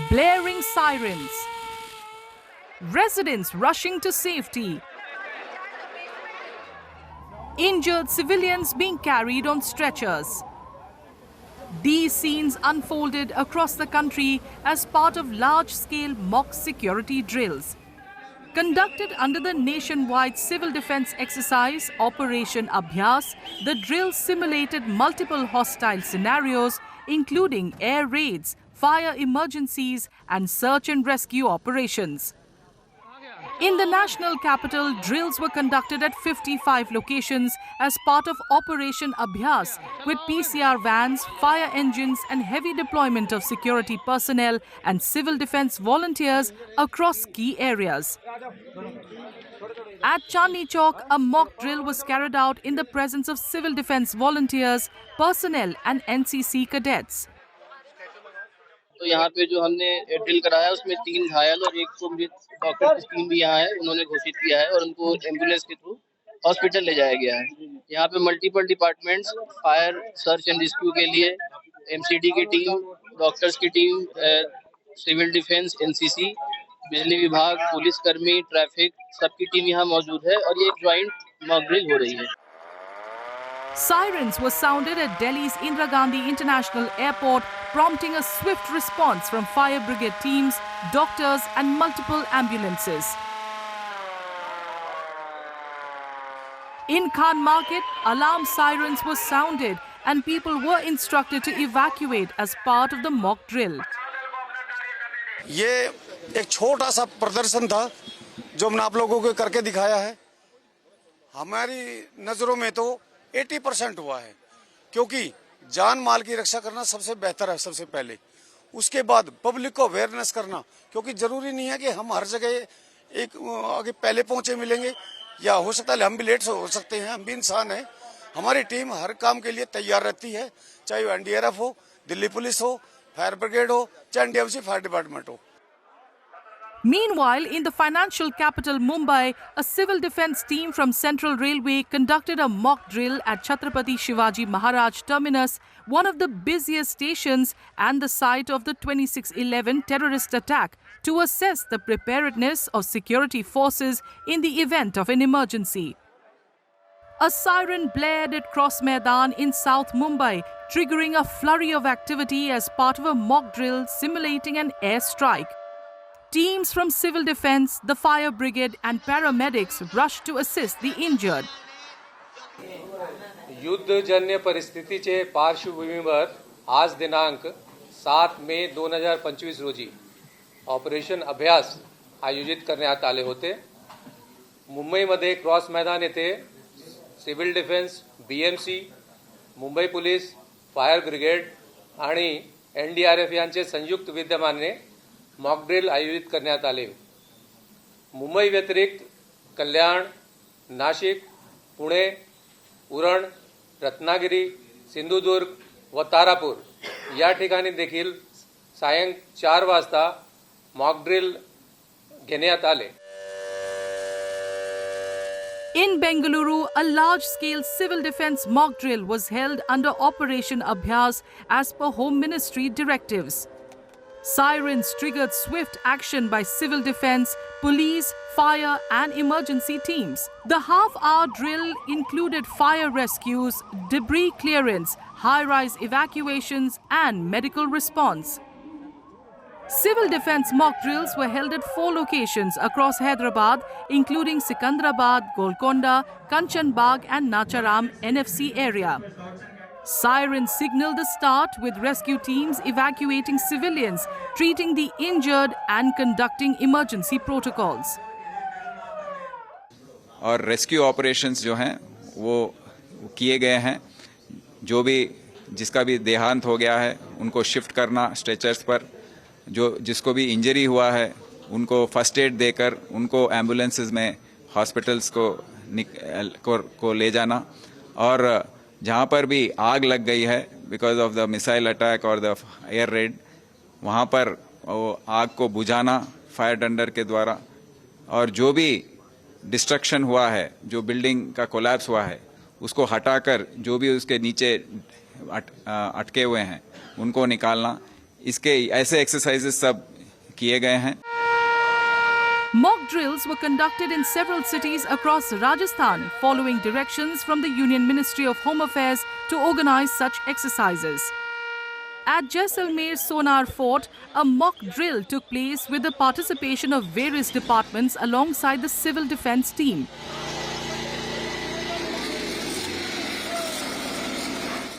Blaring sirens. Residents rushing to safety. Injured civilians being carried on stretchers. These scenes unfolded across the country as part of large-scale mock security drills. Conducted under the nationwide civil defense exercise Operation Abhyas, the drill simulated multiple hostile scenarios, including air raids, fire emergencies, and search and rescue operations. In the national capital, drills were conducted at 55 locations as part of Operation Abhyas, with PCR vans, fire engines, and heavy deployment of security personnel and civil defense volunteers across key areas. At Chandni Chowk, a mock drill was carried out in the presence of civil defense volunteers, personnel, and NCC cadets. तो यहाँ पे जो हमने drill कराया उसमें 3 घायल और 1 को मृत डॉक्टर की टीम भी यहाँ है, उन्होंने घोषित किया है और उनको एम्बुलेंस के थ्रू हॉस्पिटल ले जाया गया है। यहाँ पे multiple departments, fire, search and rescue के लिए एमसीडी की टीम, डॉक्टर्स की टीम, सिविल डिफेंस, एनसीसी, बिजली विभाग, पुलिस कर्मी, ट्रैफिक, सबकी टीम यहाँ मौजूद है और ये एक ज्वाइंट मॉक ड्रिल हो रही है। Sirens were sounded at Delhi's Indira Gandhi International Airport, prompting a swift response from fire brigade teams, doctors, and multiple ambulances. In Khan Market, alarm sirens were sounded and people were instructed to evacuate as part of the mock drill. ये एक छोटा सा प्रदर्शन था जो हमने आप लोगों को करके दिखाया है। हमारी नजरों में तो 80% हुआ है, क्योंकि जान माल की रक्षा करना सबसे बेहतर है। सबसे पहले उसके बाद पब्लिक को अवेयरनेस करना, क्योंकि जरूरी नहीं है कि हम हर जगह एक आगे पहले पहुंचे मिलेंगे, या हो सकता है हम भी लेट हो सकते हैं, हम भी इंसान हैं। हमारी टीम हर काम के लिए तैयार रहती है, चाहे वो एनडीआरएफ हो, दिल्ली पुलिस हो, फायर ब्रिगेड हो, चाहे एनडीएमसी फायर डिपार्टमेंट हो। Meanwhile, in the financial capital Mumbai, a civil defense team from Central Railway conducted a mock drill at Chhatrapati Shivaji Maharaj Terminus, one of the busiest stations and the site of the 26/11 terrorist attack, to assess the preparedness of security forces in the event of an emergency. A siren blared at Cross Maidan in South Mumbai, triggering a flurry of activity as part of a mock drill simulating an airstrike. Teams from civil defense, the fire brigade and paramedics rushed to assist the injured. युद्धजन्य परिस्थितीचे पार्श्वभूमीवर आज दिनांक 7 मे 2025 रोजी operation अभ्यास आयोजित करण्यात आले होते। मुंबईमध्ये क्रॉस मैदान येथे civil defence, BMC, Mumbai police, fire brigade आणि एनडीआरएफ यांचे संयुक्त विद्यमाने मॉक ड्रिल आयोजित करण्यात आले। मुंबई व्यतिरिक्त कल्याण, नाशिक, पुणे, उरण, रत्नागिरी, सिंधुदुर्ग व तारापूर या ठिकाणी देखील सायं 4 वाजता मॉक ड्रिल घेण्यात आले। In Bengaluru, a large-scale civil defense mock drill was held under Operation Abhyas as per Home Ministry directives. Sirens triggered swift action by civil defense, police, fire, and emergency teams. The half-hour drill included fire rescues, debris clearance, high-rise evacuations, and medical response. Civil defense mock drills were held at 4 locations across Hyderabad, including Sikandrabad, Golconda, Kanchanbag, and Nacharam NFC area. Sirens signaled the start, with rescue teams evacuating civilians, treating the injured, and conducting emergency protocols. और rescue operations जो हैं वो किए गए हैं। जो भी जिसका भी देहांत हो गया है उनको शिफ्ट करना स्ट्रेचर्स पर, जिसको भी इंजरी हुआ है उनको फर्स्ट एड देकर उनको एम्बुलेंसेस में हॉस्पिटल्स को ले जाना, और जहाँ पर भी आग लग गई है because of the missile attack और द एयर रेड, वहाँ पर वो आग को बुझाना फायर टेंडर के द्वारा, और जो भी डिस्ट्रक्शन हुआ है, जो बिल्डिंग का कोलैप्स हुआ है उसको हटाकर जो भी उसके नीचे अटके हुए हैं उनको निकालना। इसके ऐसे एक्सरसाइजेस सब किए गए हैं। Mock drills were conducted in several cities across Rajasthan, following directions from the Union Ministry of Home Affairs to organize such exercises. At Jaisalmer Sonar Fort, a mock drill took place with the participation of various departments alongside the civil defense team.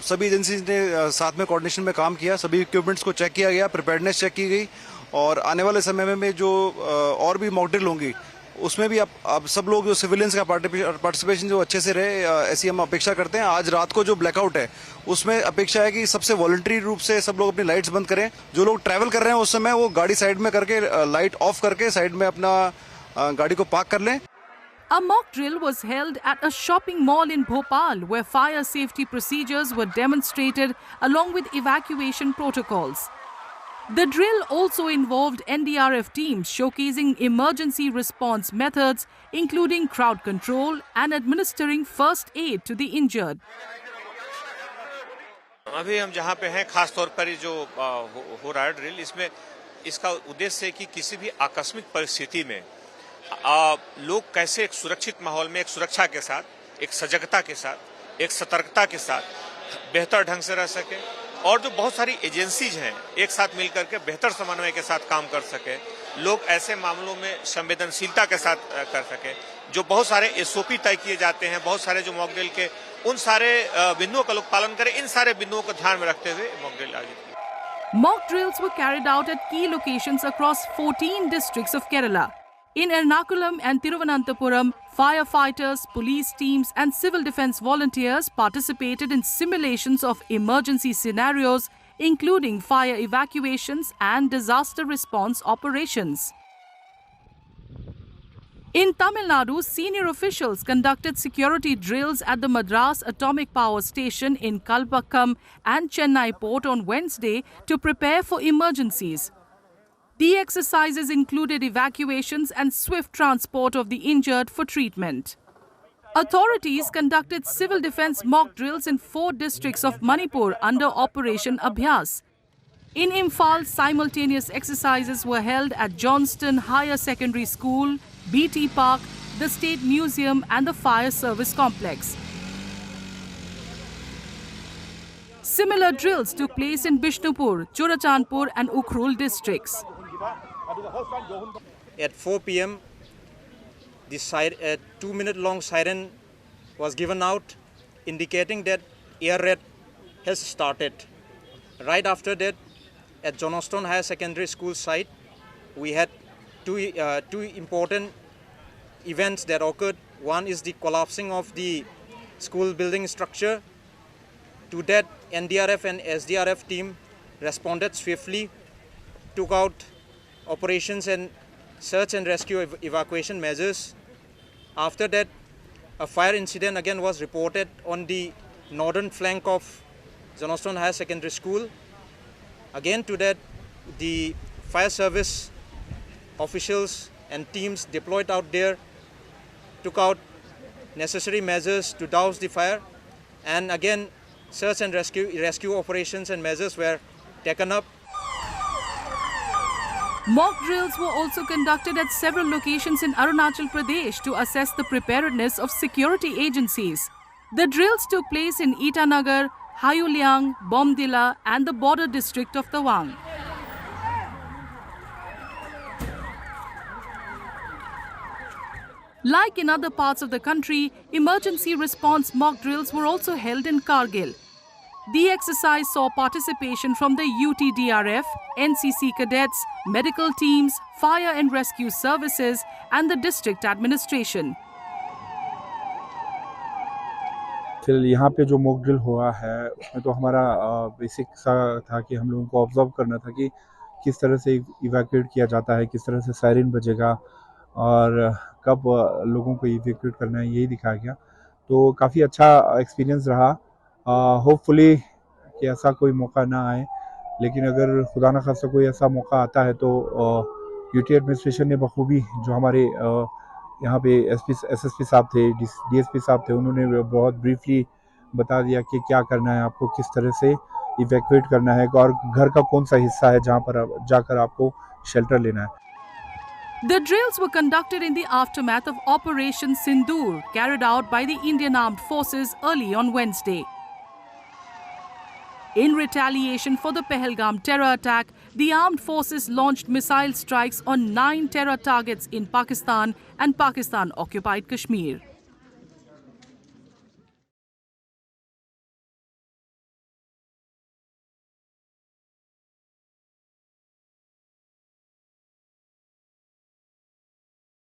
सभी agencies ने साथ में coordination में काम किया, सभी equipments को check किया गया, प्रिपेयर्डनेस चेक की गई और आने वाले समय में जो और भी मॉक ड्रिल होंगी उसमें भी अब सब लोग जो सिविलियंस का पार्टिसिपेशन जो अच्छे से रहे, ऐसी हम अपेक्षा करते हैं। आज रात को जो ब्लैकआउट है उसमें अपेक्षा है कि सबसे वॉलंटरी रूप से सब लोग अपनी लाइट्स बंद करें। जो लोग ट्रैवल कर रहे हैं उस समय वो गाड़ी साइड में करके लाइट ऑफ करके साइड में अपना गाड़ी को पार्क कर लें। A mock drill was held at a shopping mall in Bhopal, where fire safety procedures were demonstrated along with evacuation protocols. The drill also involved NDRF teams showcasing emergency response methods, including crowd control and administering first aid to the injured. अभी हम जहाँ पे हैं, खास तौर पर जो हो रहा है ड्रिल, इसमें इसका उद्देश्य है कि किसी भी आकस्मिक परिस्थिति में लोग कैसे एक सुरक्षित माहौल में, एक सुरक्षा के साथ, एक सजगता के साथ, एक सतर्कता के साथ बेहतर ढंग से रह सके और जो बहुत सारी एजेंसीज हैं एक साथ मिलकर के बेहतर समन्वय के साथ काम कर सके, लोग ऐसे मामलों में संवेदनशीलता के साथ कर सके। जो बहुत सारे एसओपी तय किए जाते हैं, बहुत सारे जो मॉक ड्रिल के उन सारे बिंदुओं का लोग पालन करें, इन सारे बिंदुओं को ध्यान में रखते हुए मॉक ड्रिल आयोजित किया। Mock drills were carried out at key locations across 14 districts of Kerala. In Ernakulam and Thiruvananthapuram, firefighters, police teams and civil defense volunteers participated in simulations of emergency scenarios, including fire evacuations and disaster response operations. In Tamil Nadu, senior officials conducted security drills at the Madras Atomic Power Station in Kalpakkam and Chennai Port on Wednesday to prepare for emergencies. The exercises included evacuations and swift transport of the injured for treatment. Authorities conducted civil defense mock drills in 4 districts of Manipur under Operation Abhyas. In Imphal, simultaneous exercises were held at Johnston Higher Secondary School, BT Park, the State Museum and the Fire Service Complex. Similar drills took place in Bishnupur, Churachandpur and Ukhrul districts. At 4 p.m., the 2-minute-long siren was given out, indicating that air raid has started. Right after that, at Johnston Higher Secondary School site, we had two important events that occurred. One is the collapsing of the school building structure. To that, NDRF and SDRF team responded swiftly, took out operations and search and rescue evacuation measures. After that, a fire incident again was reported on the northern flank of Johnston Higher Secondary School. Again to that, the fire service officials and teams deployed out there took out necessary measures to douse the fire, and again search and rescue operations and measures were taken up. Mock drills were also conducted at several locations in Arunachal Pradesh to assess the preparedness of security agencies. The drills took place in Itanagar, Hayuliang, Bomdila and the border district of Tawang. Like in other parts of the country, emergency response mock drills were also held in Kargil. The exercise saw participation from the UTDRF, NCC cadets, medical teams, fire and rescue services and the district administration. फिर यहाँ पे जो mock drill हुआ है उसमें तो हमारा basic सा था कि हम लोगों को ऑब्जर्व करना था कि किस तरह से इवैक्यूएट किया जाता है, किस तरह से सायरन बजेगा और कब लोगों को इवैक्यूएट करना है, यही दिखाया गया। तो काफ़ी अच्छा एक्सपीरियंस रहा। होपफुली कि ऐसा कोई मौका ना आए, लेकिन अगर खुदा न खास्ता कोई ऐसा मौका आता है तो यूटी एडमिनिस्ट्रेशन ने बखूबी, जो हमारे यहाँ पे एसएसपी साहब थे, डीएसपी साहब थे, उन्होंने बहुत ब्रीफली बता दिया कि क्या करना है आपको, किस तरह से इवैक्यूएट करना है और घर का कौन सा हिस्सा है जहाँ पर जाकर आपको शेल्टर लेना है। The drills were conducted in the aftermath of Operation Sindoor, carried out by the Indian Armed Forces early on Wednesday. In retaliation for the Pahalgam terror attack, the armed forces launched missile strikes on 9 terror targets in Pakistan and Pakistan-occupied Kashmir.